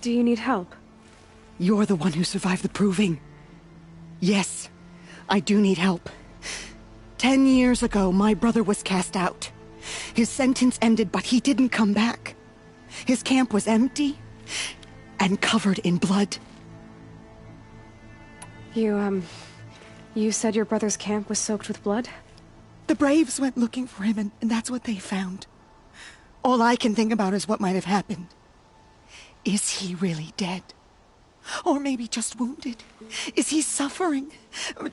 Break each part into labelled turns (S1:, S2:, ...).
S1: Do you need help?
S2: You're the one who survived the proving. Yes, I do need help. 10 years ago, my brother was cast out. His sentence ended, but he didn't come back. His camp was empty and covered in blood.
S1: You said your brother's camp was soaked with blood?
S2: The Braves went looking for him, and that's what they found. All I can think about is what might have happened. Is he really dead? Or maybe just wounded? Is he suffering?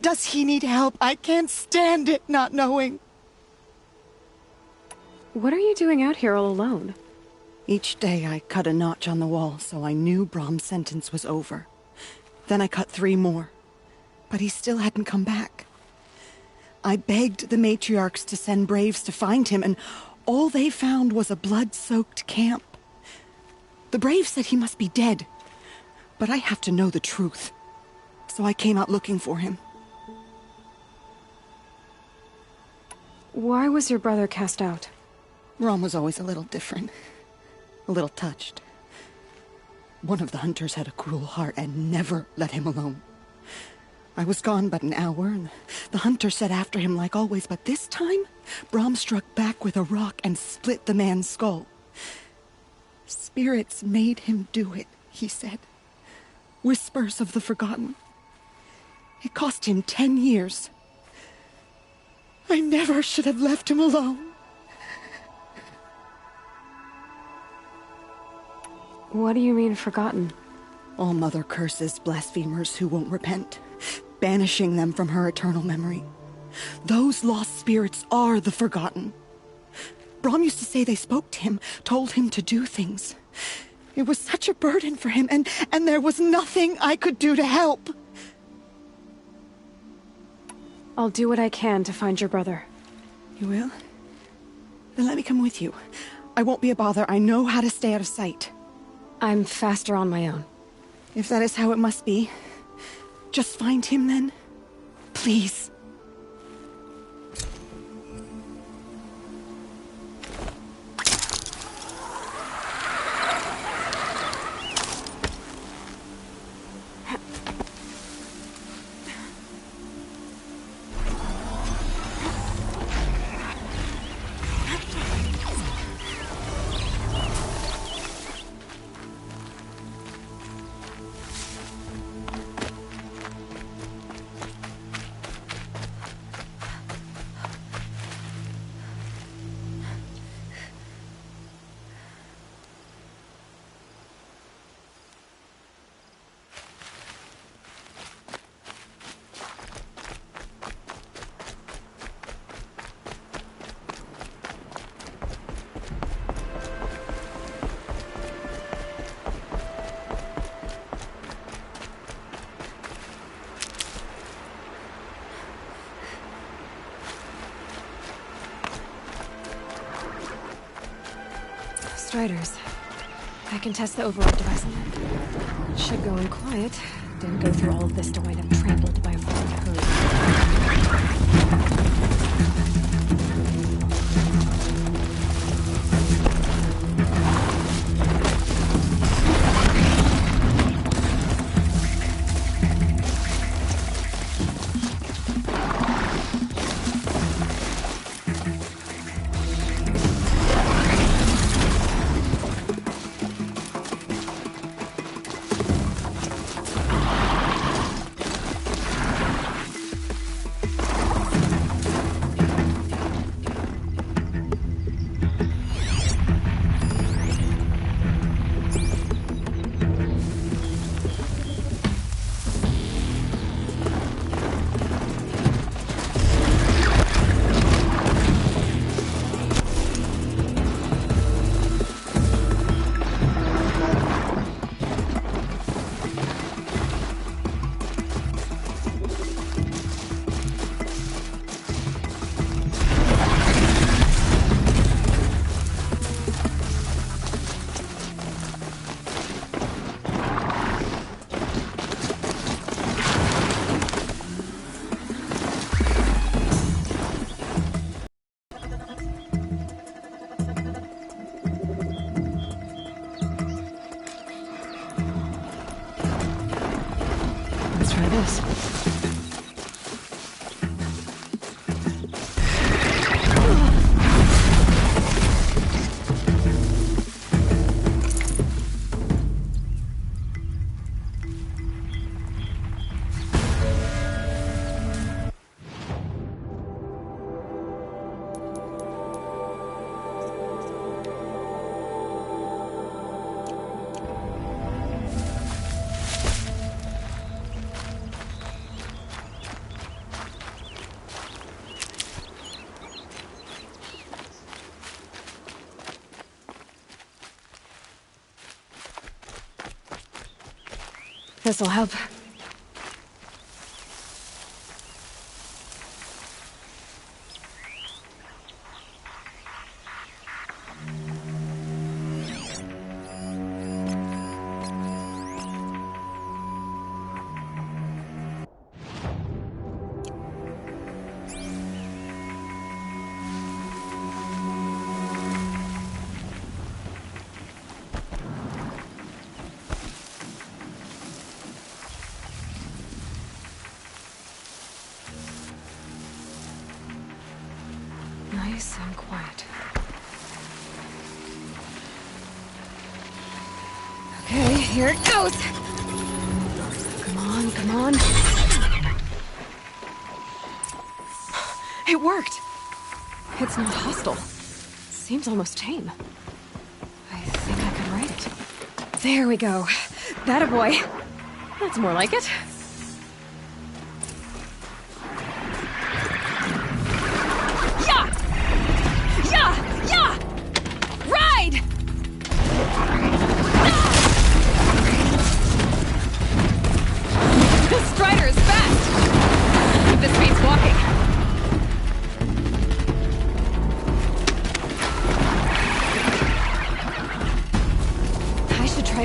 S2: Does he need help? I can't stand it not knowing.
S1: What are you doing out here all alone?
S2: Each day I cut a notch on the wall so I knew Brom's sentence was over. Then I cut 3 more. But he still hadn't come back. I begged the matriarchs to send Braves to find him, and all they found was a blood-soaked camp. The Braves said he must be dead. But I have to know the truth. So I came out looking for him.
S1: Why was your brother cast out?
S2: Brom was always a little different. A little touched. One of the hunters had a cruel heart and never let him alone. I was gone but an hour, and the hunter set after him like always, but this time, Brom struck back with a rock and split the man's skull. Spirits made him do it, he said. Whispers of the forgotten. It cost him 10 years. I never should have left him alone.
S1: What do you mean, forgotten?
S2: All Mother curses blasphemers who won't repent, banishing them from her eternal memory. Those lost spirits are the forgotten. Brom used to say they spoke to him, told him to do things. It was such a burden for him, and there was nothing I could do to help.
S1: I'll do what I can to find your brother.
S2: You will? Then let me come with you. I won't be a bother. I know how to stay out of sight.
S1: I'm faster on my own.
S2: If that is how it must be, just find him then. Please.
S1: Striders. I can test the override device on them. It should go in quiet. Didn't go through all of this to wind up trampled by a falling herd. try this. This'll help. Nice and quiet. Okay, here it goes! Come on, come on. It worked! It's not hostile. Seems almost tame. I think I could write it. There we go. That a boy. That's more like it.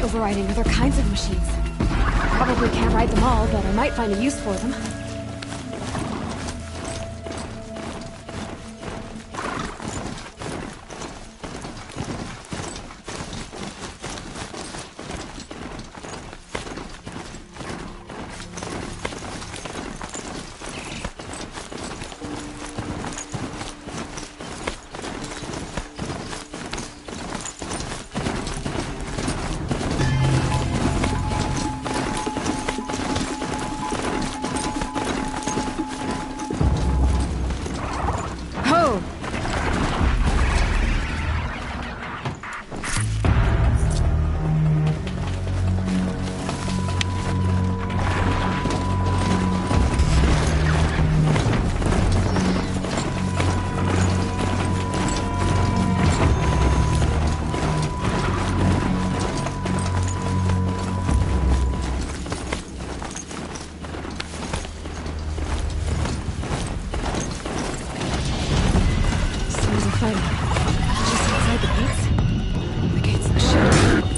S1: Overriding other kinds of machines. Probably can't ride them all, but I might find a use for them.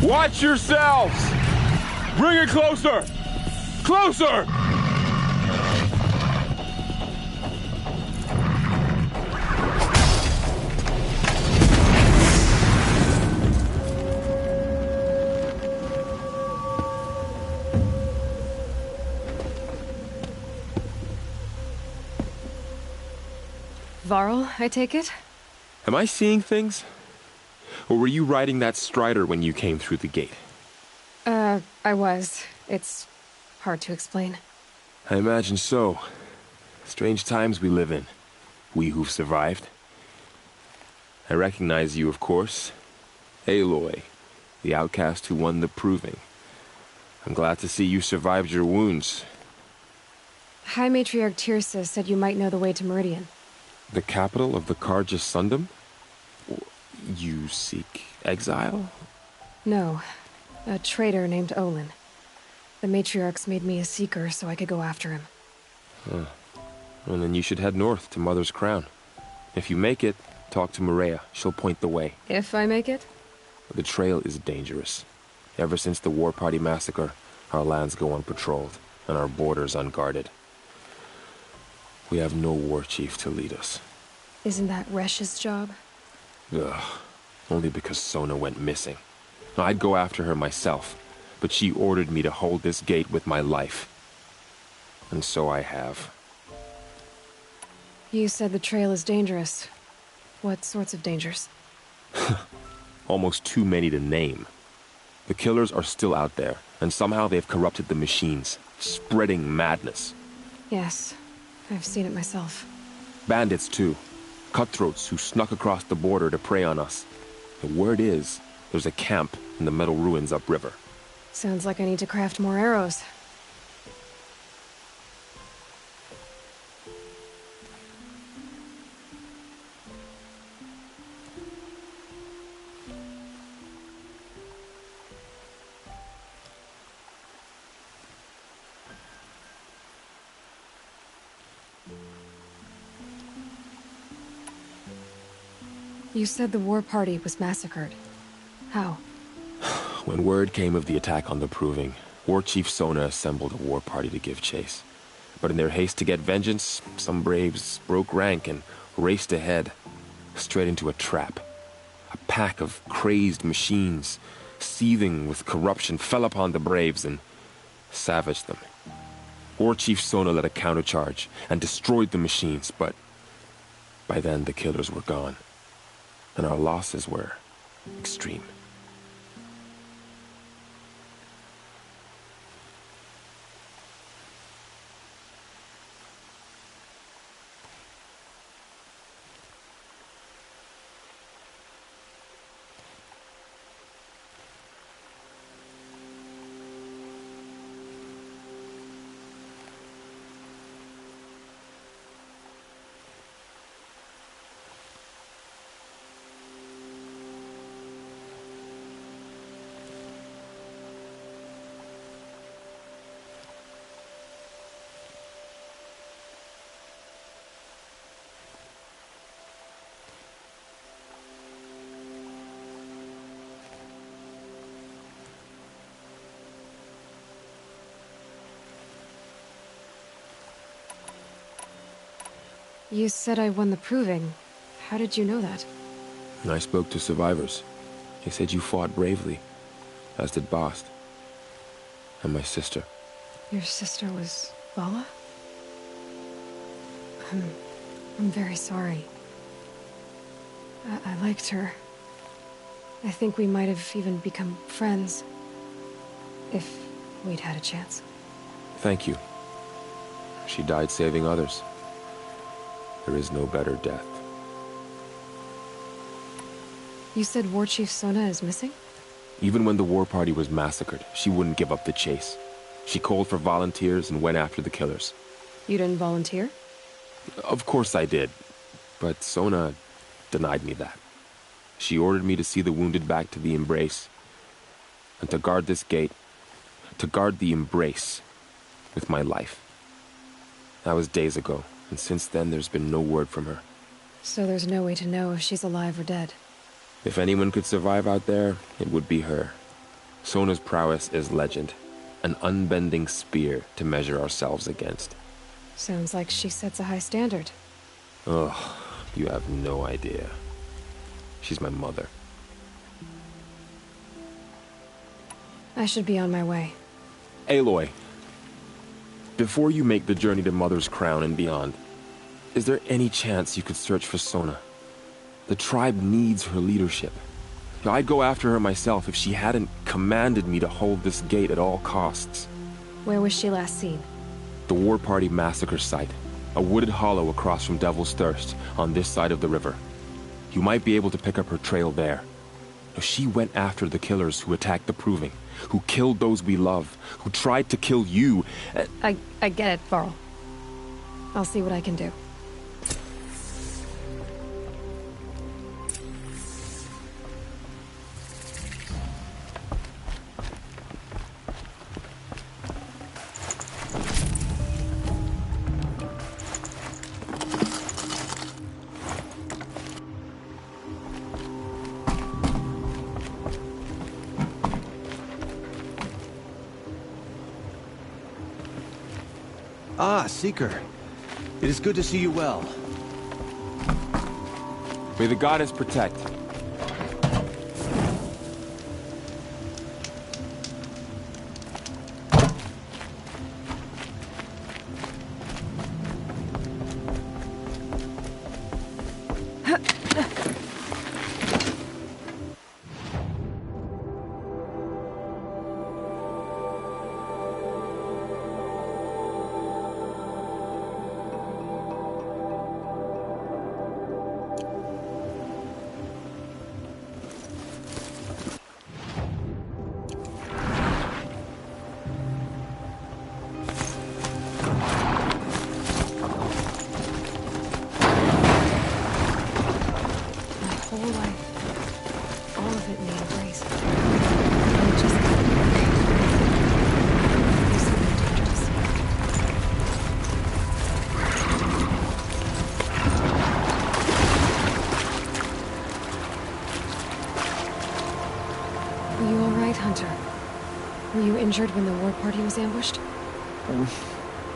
S3: Watch yourselves! Bring it closer! Closer!
S1: Varl, I take it?
S3: Am I seeing things? Or were you riding that Strider when you came through the gate?
S1: I was. It's hard to explain.
S3: I imagine so. Strange times we live in. We who've survived. I recognize you, of course. Aloy, the outcast who won the Proving. I'm glad to see you survived your wounds.
S1: High Matriarch Tirsa said you might know the way to Meridian.
S3: The capital of the Carja Sundom? You seek exile?
S1: No. A traitor named Olin. The Matriarchs made me a seeker so I could go after him.
S3: Huh. Well, then you should head north to Mother's Crown. If you make it, talk to Maria. She'll point the way.
S1: If I make it?
S3: The trail is dangerous. Ever since the War Party massacre, our lands go unpatrolled, and our borders unguarded. We have no war chief to lead us.
S1: Isn't that Resh's job?
S3: Ugh. Only because Sona went missing. I'd go after her myself, but she ordered me to hold this gate with my life. and so I have.
S1: You said the trail is dangerous. What sorts of dangers?
S3: Almost too many to name. The killers are still out there, and somehow they've corrupted the machines, spreading madness.
S1: Yes, I've seen it myself.
S3: Bandits, too. Cutthroats who snuck across the border to prey on us. The word is, there's a camp in the metal ruins upriver.
S1: Sounds like I need to craft more arrows. You said the war party was massacred. How?
S3: When word came of the attack on the Proving, War Chief Sona assembled a war party to give chase. But in their haste to get vengeance, some braves broke rank and raced ahead, straight into a trap. A pack of crazed machines, seething with corruption, fell upon the braves and savaged them. War Chief Sona led a countercharge and destroyed the machines, but by then the killers were gone, and our losses were extreme.
S1: You said I won the Proving. How did you know that?
S3: I spoke to survivors. They said you fought bravely, as did Bast. And my sister.
S1: Your sister was Vala? I'm very sorry. I liked her. I think we might have even become friends. If we'd had a chance.
S3: Thank you. She died saving others. There is no better death.
S1: You said War Chief Sona is missing?
S3: Even when the war party was massacred, she wouldn't give up the chase. She called for volunteers and went after the killers.
S1: You didn't volunteer?
S3: Of course I did, but Sona denied me that. She ordered me to see the wounded back to the Embrace, and to guard this gate, to guard the Embrace with my life. That was days ago, and since then there's been no word from her.
S1: So there's no way to know if she's alive or dead.
S3: If anyone could survive out there, it would be her. Sona's prowess is legend, an unbending spear to measure ourselves against.
S1: Sounds like she sets a high standard.
S3: Ugh, you have no idea. She's my mother.
S1: I should be on my way.
S3: Aloy, before you make the journey to Mother's Crown and beyond, is there any chance you could search for Sona? The tribe needs her leadership. I'd go after her myself if she hadn't commanded me to hold this gate at all costs.
S1: Where was she last seen?
S3: The War Party massacre site. A wooded hollow across from Devil's Thirst, on this side of the river. You might be able to pick up her trail there. She went after the killers who attacked the Proving, who killed those we love, who tried to kill you.
S1: I get it, Varl. I'll see what I can do.
S4: Ah, Seeker. It is good to see you well.
S3: May the goddess protect.
S1: injured when the war party was ambushed?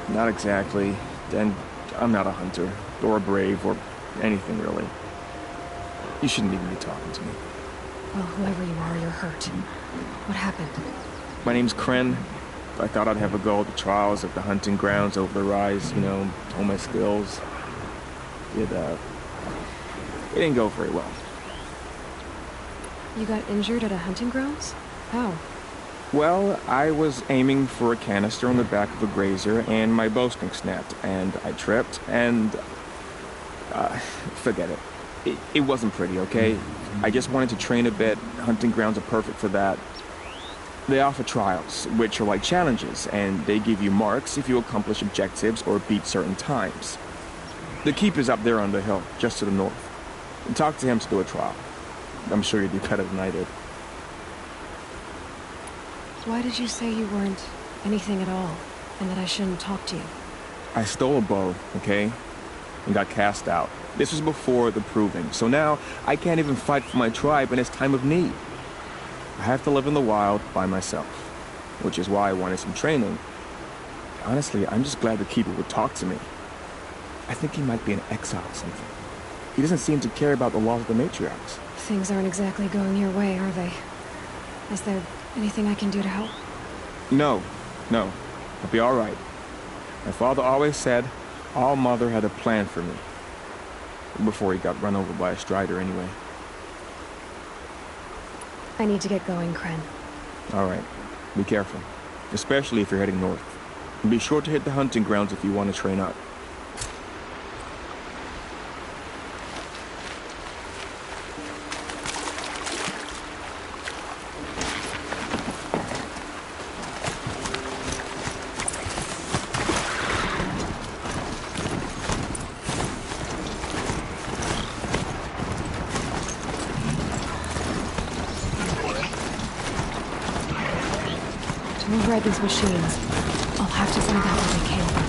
S5: Not exactly. And I'm not a hunter, or a brave, or anything really. You shouldn't even be talking to me.
S1: Well, whoever you are, you're hurt. What happened?
S5: My name's Kren. I thought I'd have a go at the trials of the hunting grounds over the rise, you know, hone my skills. It didn't go very well.
S1: You got injured at a hunting grounds? How?
S5: Well, I was aiming for a canister on the back of a grazer, and my bowstring snapped, and I tripped, and... forget it. It wasn't pretty, okay? I just wanted to train a bit. Hunting grounds are perfect for that. They offer trials, which are like challenges, and they give you marks if you accomplish objectives or beat certain times. The Keeper's up there on the hill, just to the north. And talk to him to do a trial. I'm sure you'd do better than I did.
S1: Why did you say you weren't anything at all, and that I shouldn't talk to you?
S5: I stole a bow, okay? And got cast out. This was before the proving, so now I can't even fight for my tribe in its time of need. I have to live in the wild by myself, which is why I wanted some training. Honestly, I'm just glad the Keeper would talk to me. I think he might be an exile or something. He doesn't seem to care about the laws of the matriarchs.
S1: Things aren't exactly going your way, are they? Is there anything I can do to help?
S5: No. I'll be all right. My father always said All Mother had a plan for me. Before he got run over by a strider, anyway.
S1: I need to get going, Kren.
S5: All right. Be careful. Especially if you're heading north. And be sure to hit the hunting grounds if you want to train up.
S1: To override these machines, I'll have to find out where they came from.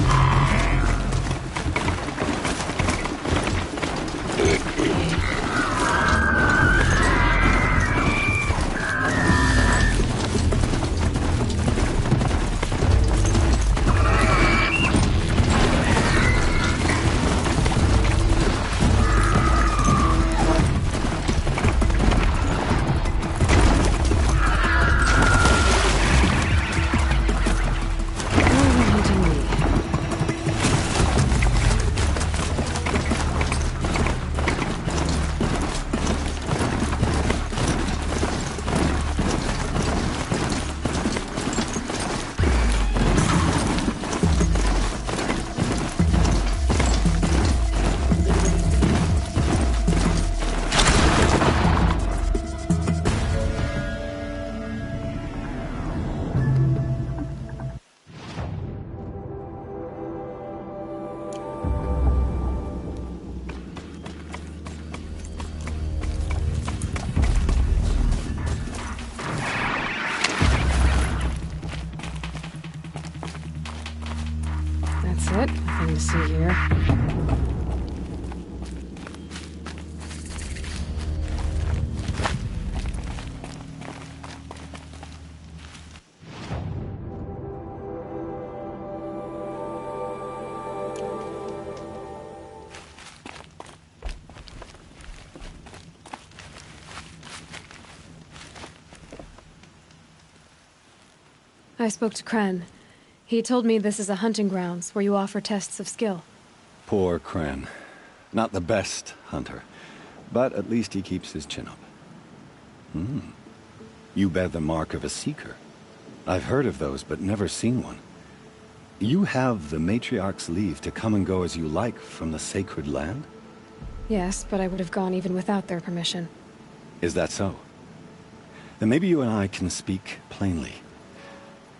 S1: That's it. Nothing to see here. I spoke to Kren. He told me this is a hunting grounds where you offer tests of skill.
S6: Poor Kren. Not the best hunter, but at least he keeps his chin up. You bear the mark of a seeker. I've heard of those, but never seen one. You have the matriarch's leave to come and go as you like from the sacred land?
S1: Yes, but I would have gone even without their permission.
S6: Is that so? Then maybe you and I can speak plainly.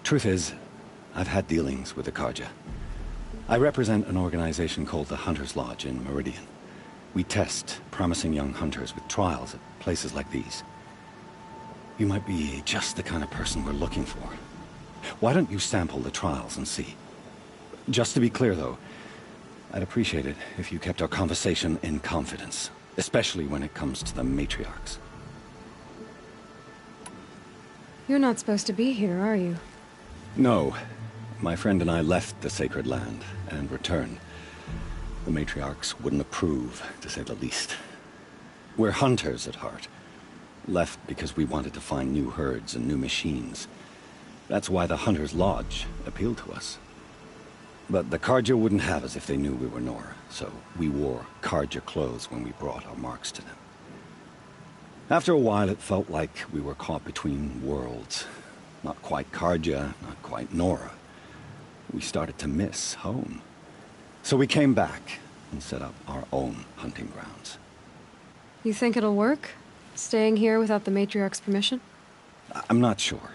S6: Truth is, I've had dealings with the Carja. I represent an organization called the Hunter's Lodge in Meridian. We test promising young hunters with trials at places like these. You might be just the kind of person we're looking for. Why don't you sample the trials and see? Just to be clear, though, I'd appreciate it if you kept our conversation in confidence, especially when it comes to the matriarchs.
S1: You're not supposed to be here, are you?
S6: No. My friend and I left the sacred land and returned. The matriarchs wouldn't approve, to say the least. We're hunters at heart. Left because we wanted to find new herds and new machines. That's why the Hunter's Lodge appealed to us. But the Carja wouldn't have us if they knew we were Nora, so we wore Carja clothes when we brought our marks to them. After a while, it felt like we were caught between worlds. Not quite Carja, not quite Nora. We started to miss home. So we came back and set up our own hunting grounds.
S1: You think it'll work? Staying here without the Matriarch's permission?
S6: I'm not sure.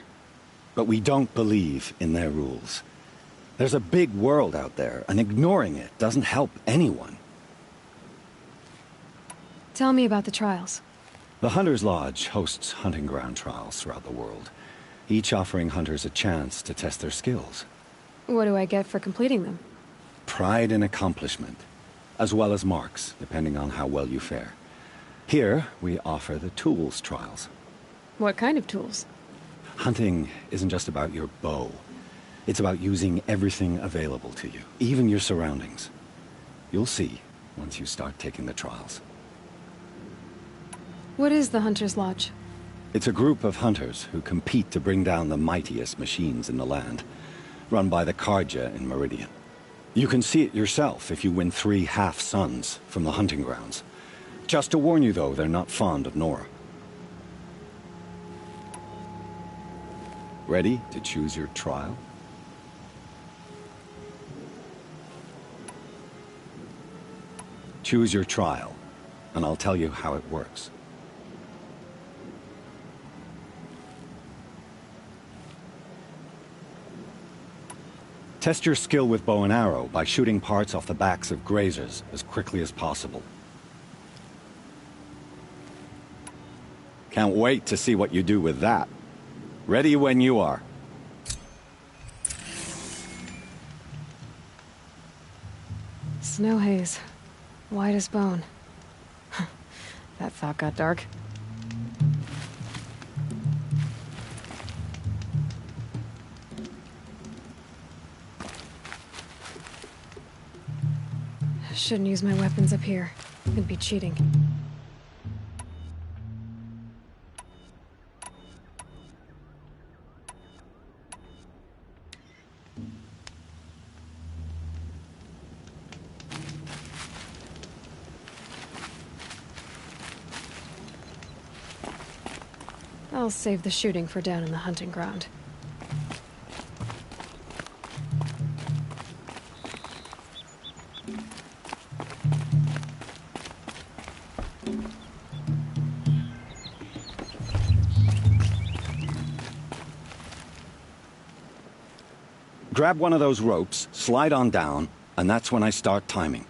S6: But we don't believe in their rules. There's a big world out there, and ignoring it doesn't help anyone.
S1: Tell me about the trials.
S6: The Hunter's Lodge hosts hunting ground trials throughout the world, each offering hunters a chance to test their skills.
S1: What do I get for completing them?
S6: Pride in accomplishment, as well as marks, depending on how well you fare. Here, we offer the tools trials.
S1: What kind of tools?
S6: Hunting isn't just about your bow. It's about using everything available to you, even your surroundings. You'll see once you start taking the trials.
S1: What is the Hunter's Lodge?
S6: It's a group of hunters who compete to bring down the mightiest machines in the land, run by the Carja in Meridian. You can see it yourself if you win 3 half-suns from the hunting grounds. Just to warn you, though, they're not fond of Nora. Ready to choose your trial? Choose your trial, and I'll tell you how it works. Test your skill with bow and arrow by shooting parts off the backs of grazers as quickly as possible. Can't wait to see what you do with that. Ready when you are.
S1: Snow haze. White as bone. That thought got dark. Shouldn't use my weapons up here. It'd be cheating. I'll save the shooting for down in the hunting ground.
S6: Grab one of those ropes, slide on down, and that's when I start timing.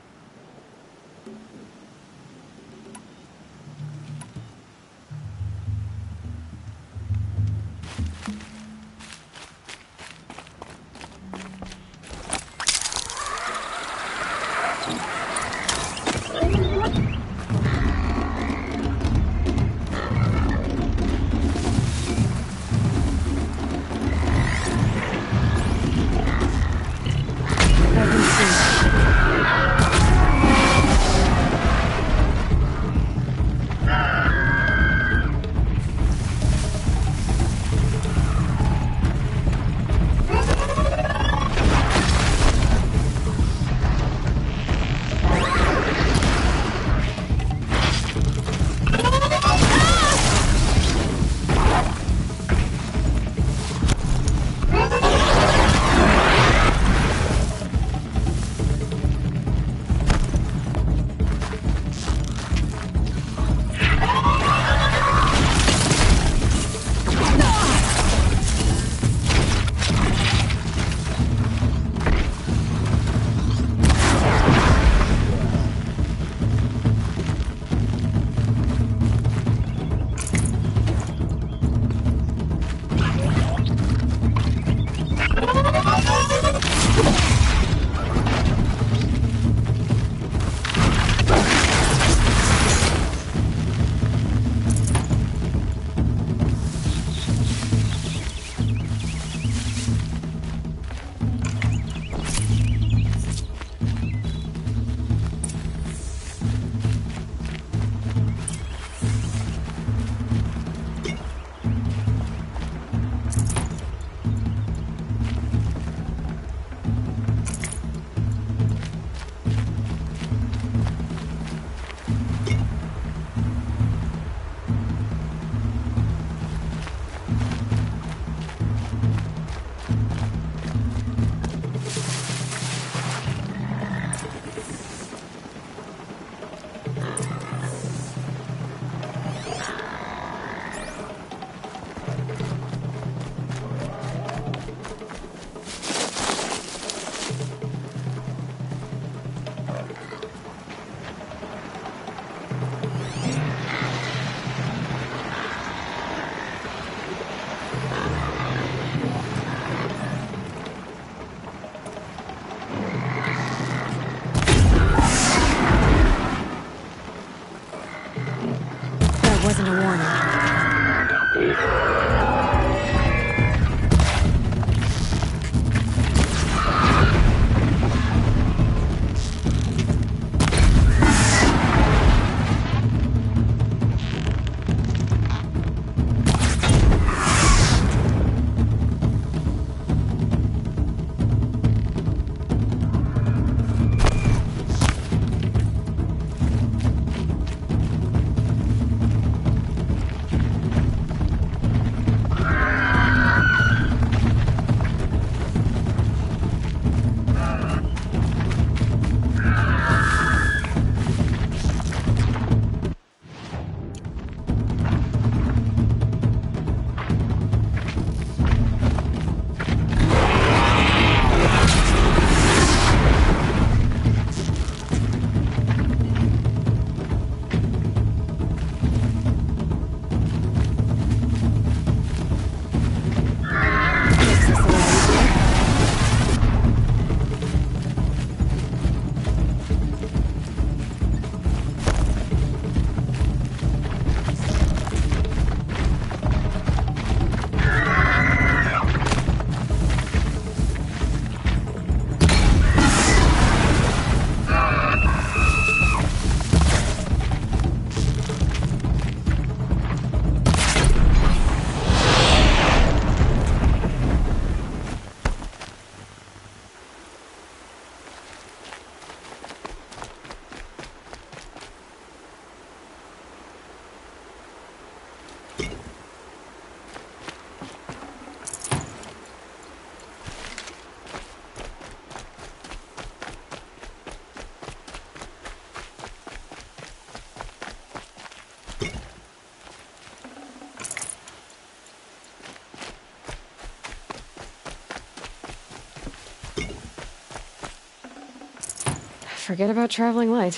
S1: forget about traveling light.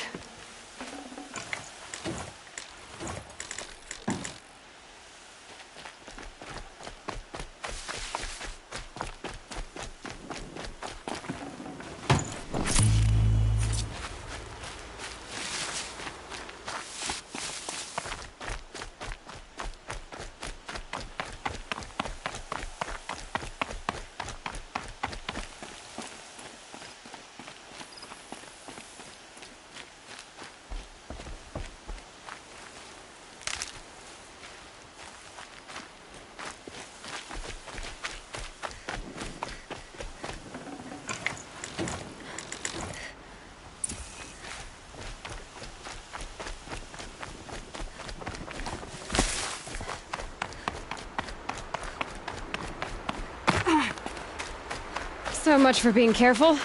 S1: So much for being careful.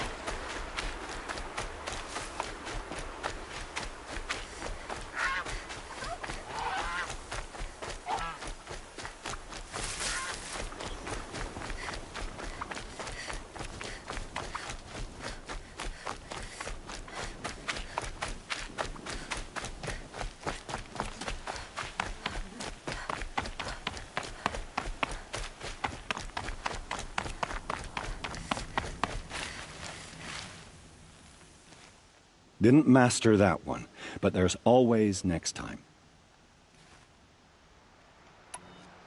S6: Didn't master that one, but there's always next time.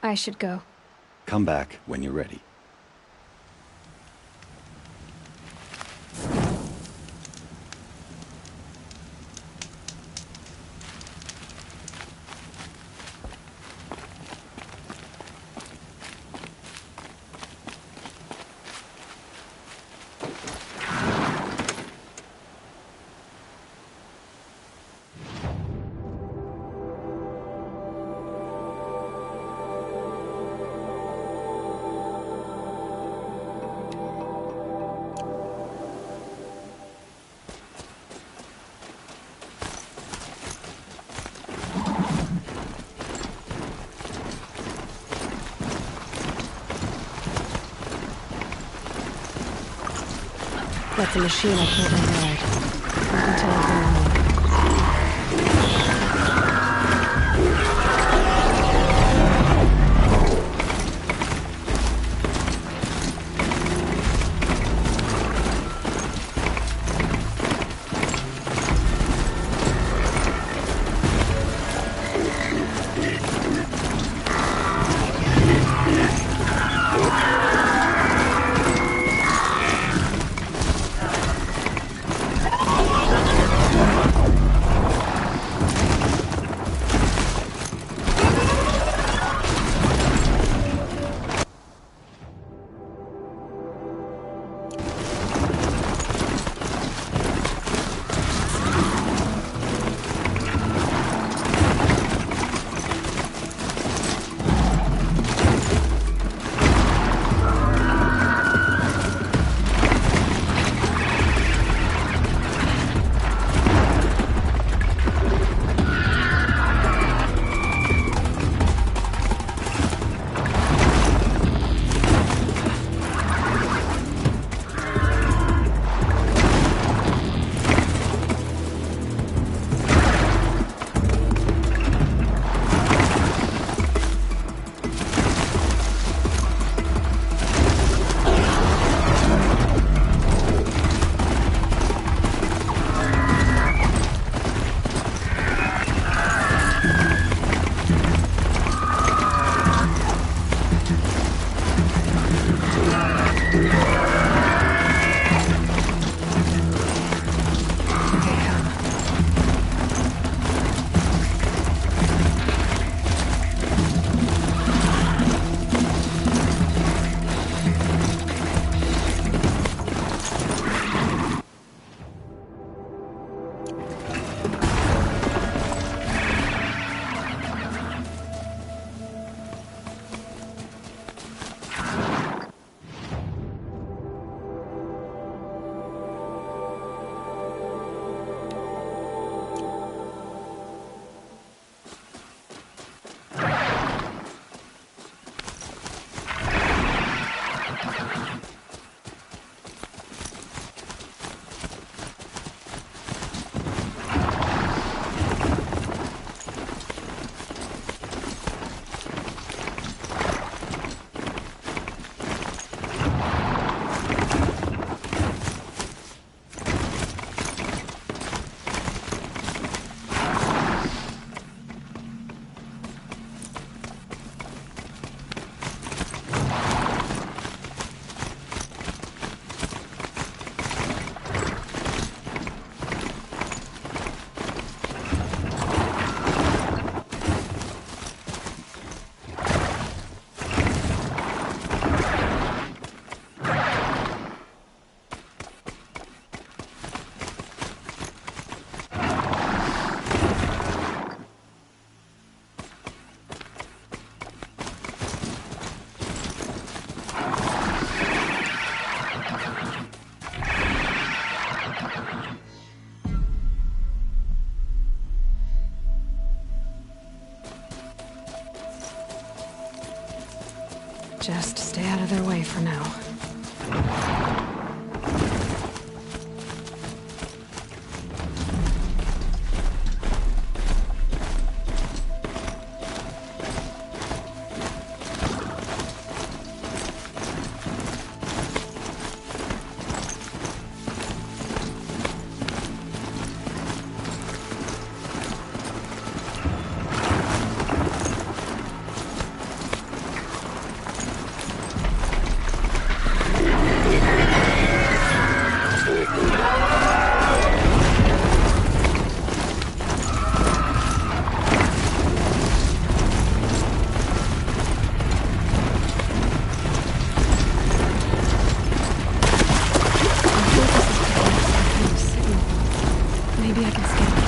S1: I should go.
S6: Come back when you're ready.
S1: That's a machine I can't override. Not until I learn more. Just stay out of their way for now. Maybe I can scan it.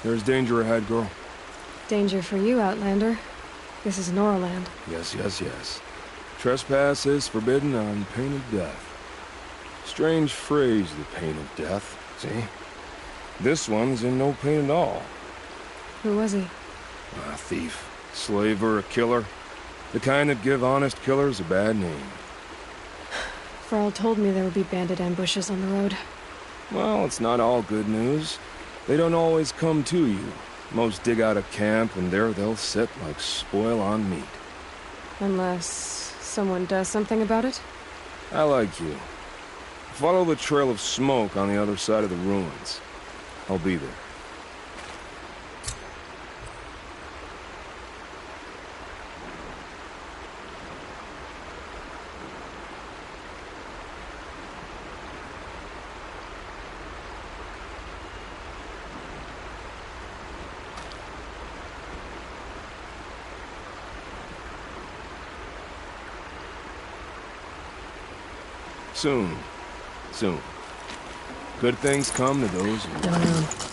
S7: There's danger ahead, girl.
S1: Danger for you, Outlander. This is Noraland.
S7: Yes, yes, yes. Trespass is forbidden on pain of death. Strange phrase, the pain of death, see? This one's in no pain at all.
S1: Who was he?
S7: A thief, slaver, a killer. The kind that give honest killers a bad name.
S1: Farrell told me there would be bandit ambushes on the road.
S7: Well, it's not all good news. They don't always come to you. Most dig out a camp, and there they'll sit like spoil on meat.
S1: Unless someone does something about it?
S7: I like you. Follow the trail of smoke on the other side of the ruins. I'll be there. Soon. Soon. Good things come to those who...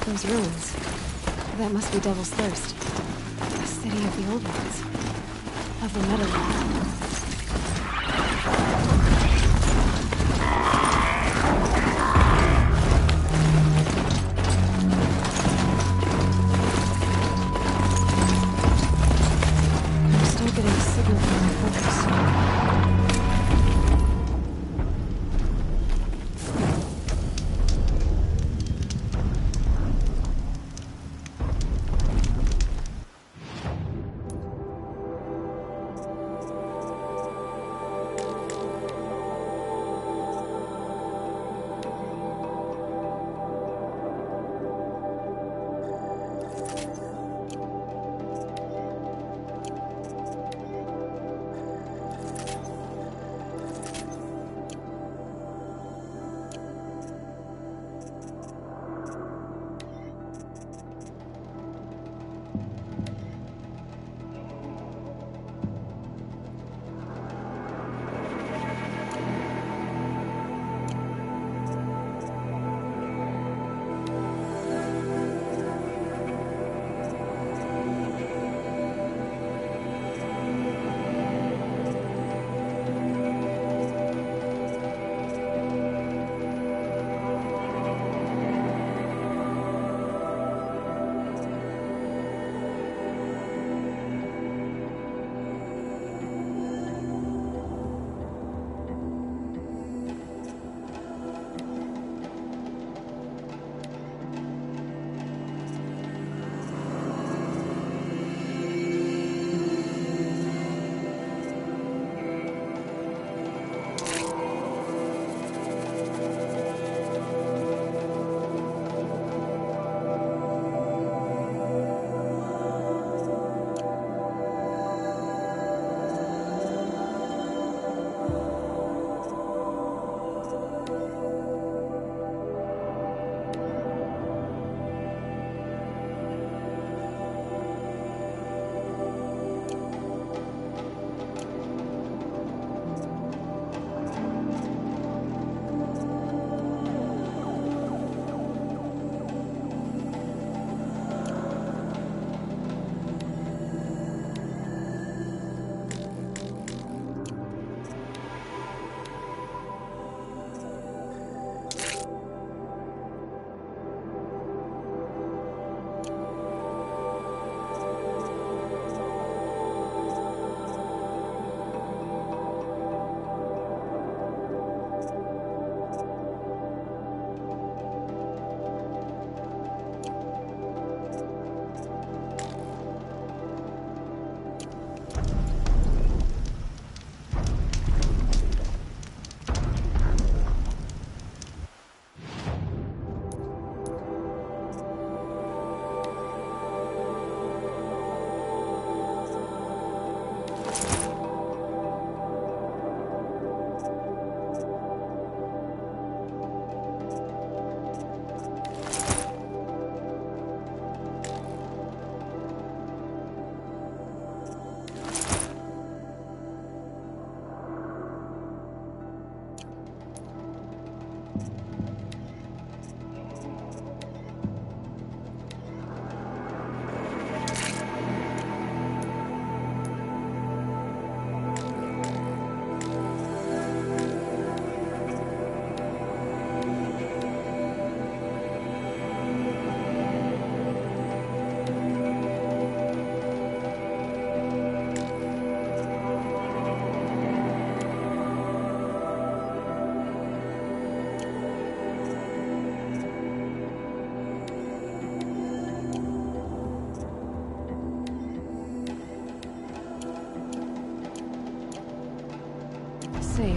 S1: Those ruins. That must be Devil's Thirst. A city of the old ones. Of the Meadowlands. I'm still getting a signal from my focus.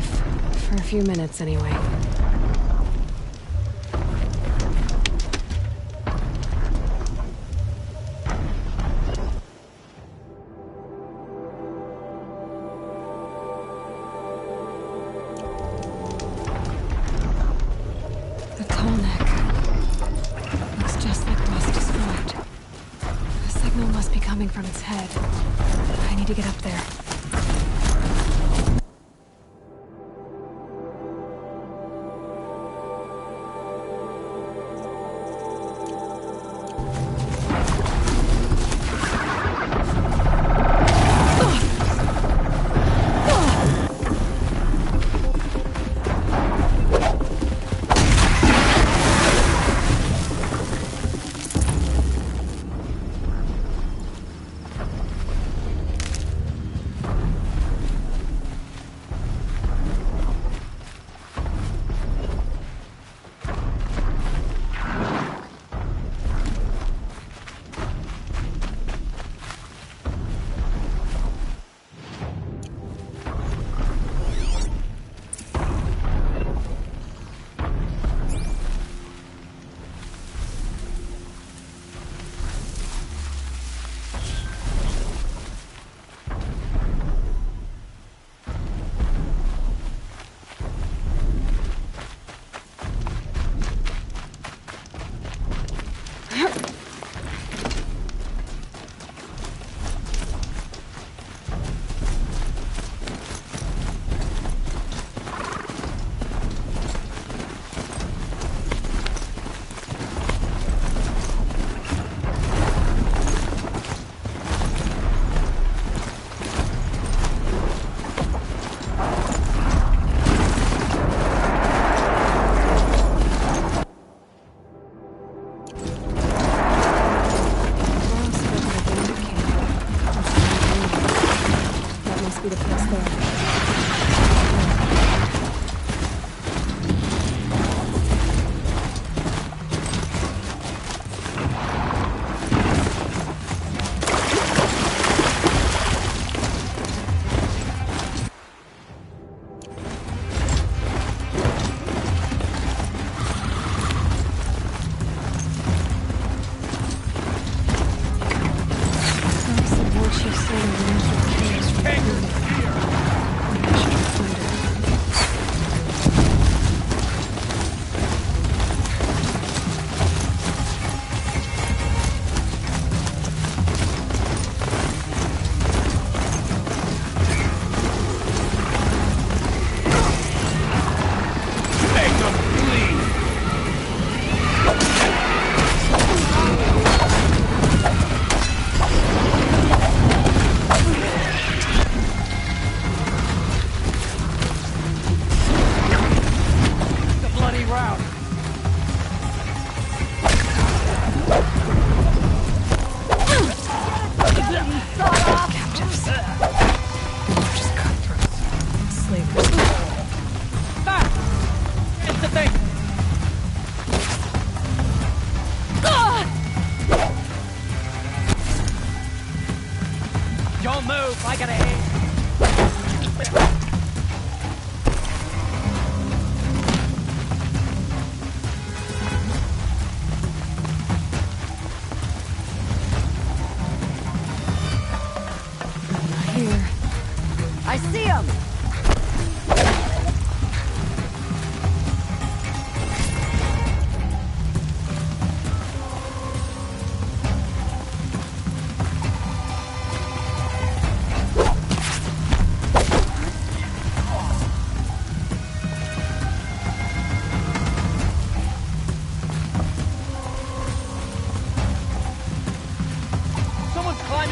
S1: safe. For a few minutes, anyway. The tall neck. Looks just like Ross described. The signal must be coming from its head. I need to get up there.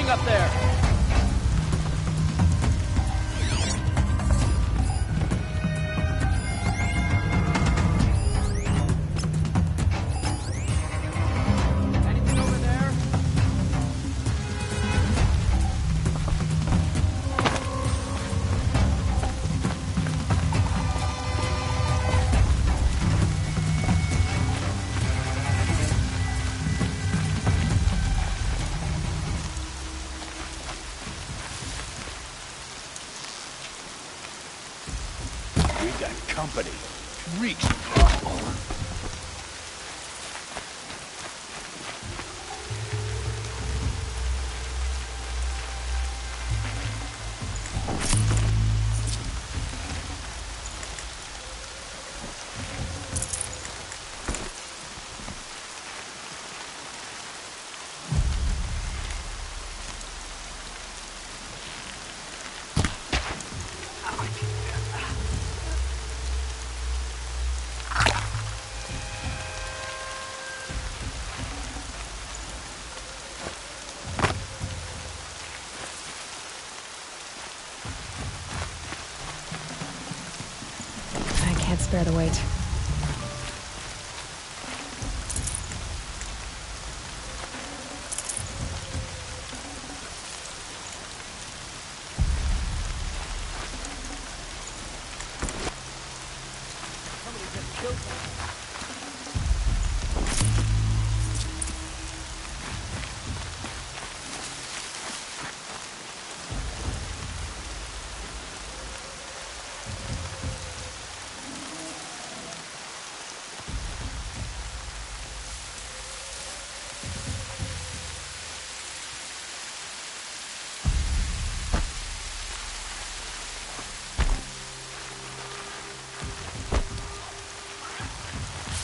S8: Up there! Anything over there?
S4: got company. Reach.
S1: I can't spare the weight.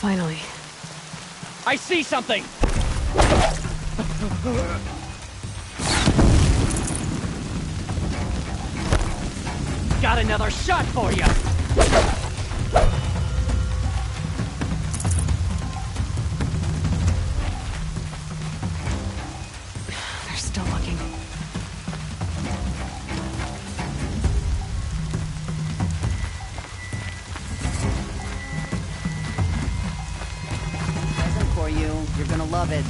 S1: Finally.
S8: I see something! Got another shot for you!
S1: They're still looking.
S9: Present for you. You're gonna love it.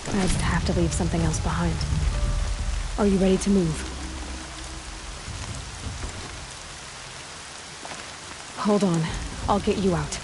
S1: I'd have to leave something else behind. Are you ready to move? Hold on. I'll get you out.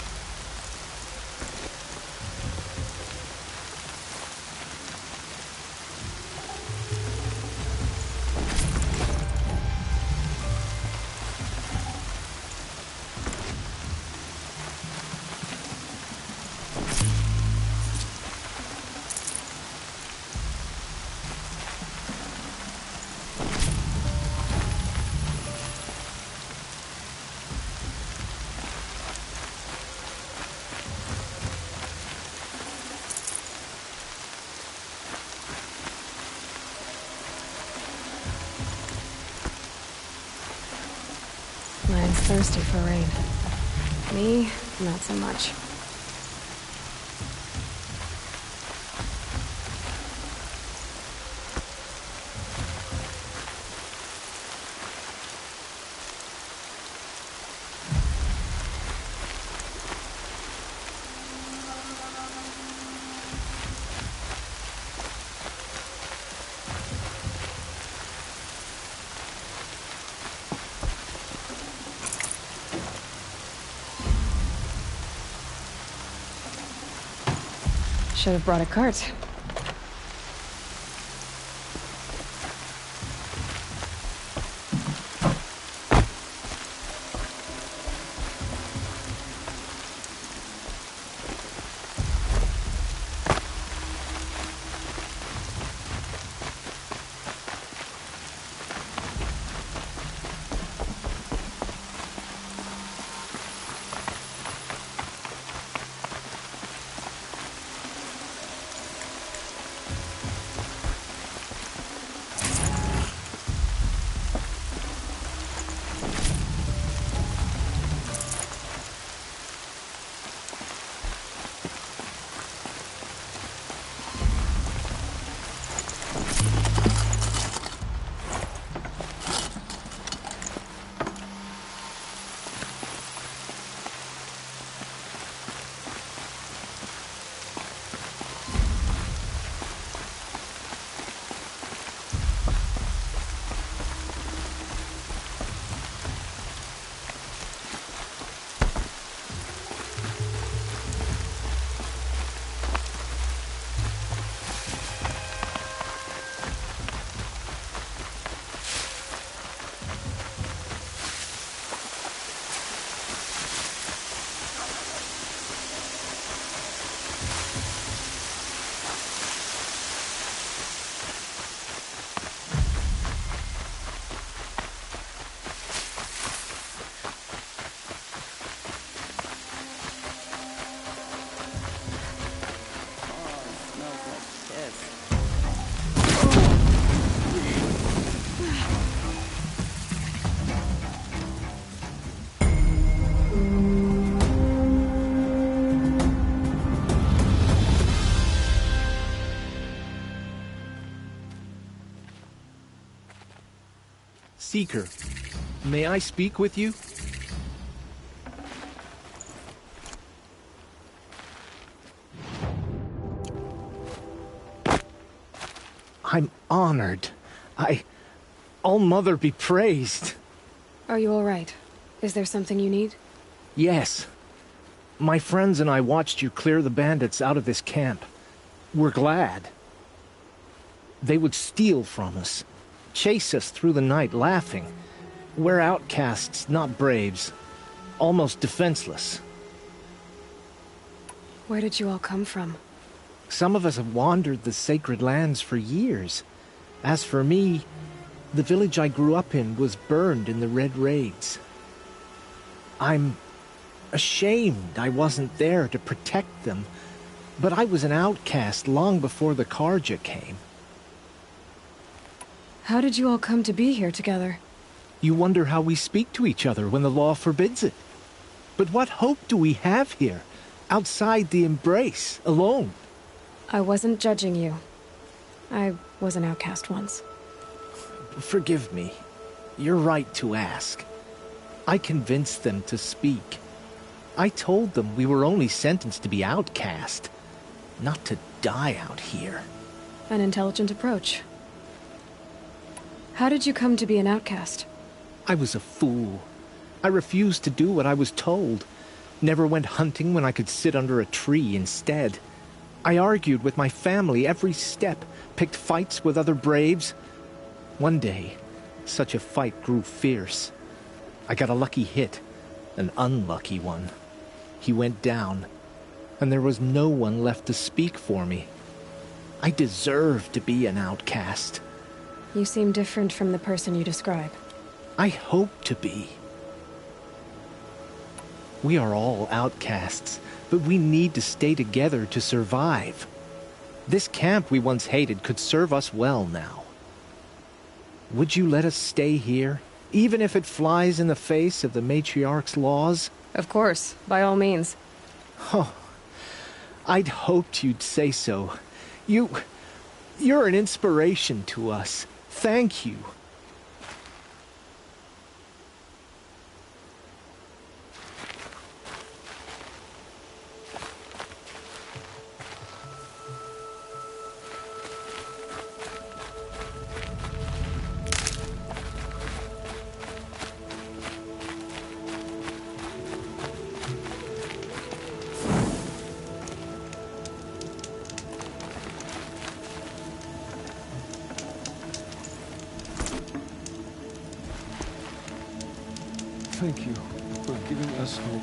S1: Mine's thirsty for rain. Me, not so much. Should have brought a cart.
S10: Seeker, may I speak with you? I'm honored. All-Mother be praised.
S1: Are you all right? Is there something you need?
S10: Yes. My friends and I watched you clear the bandits out of this camp. We're glad. They would steal from us, chase us through the night laughing. We're outcasts, not braves. Almost defenseless.
S1: Where did you all come from?
S10: Some of us have wandered the sacred lands for years. As for me, the village I grew up in was burned in the Red Raids. I'm ashamed I wasn't there to protect them, but I was an outcast long before the Carja came.
S1: How did you all come to be here together?
S10: You wonder how we speak to each other when the law forbids it. But what hope do we have here, outside the embrace, alone?
S1: I wasn't judging you. I was an outcast once.
S10: Forgive me. You're right to ask. I convinced them to speak. I told them we were only sentenced to be outcast, not to die out here.
S1: An intelligent approach. How did you come to be an outcast?
S10: I was a fool. I refused to do what I was told. Never went hunting when I could sit under a tree instead. I argued with my family every step, picked fights with other braves. One day, such a fight grew fierce. I got a lucky hit, an unlucky one. He went down, and there was no one left to speak for me. I deserved to be an outcast.
S1: You seem different from the person you describe.
S10: I hope to be. We are all outcasts, but we need to stay together to survive. This camp we once hated could serve us well now. Would you let us stay here, even if it flies in the face of the Matriarch's laws?
S1: Of course, by all means.
S10: Oh, I'd hoped you'd say so. You're an inspiration to us. Thank you.
S7: Thank you for giving us hope.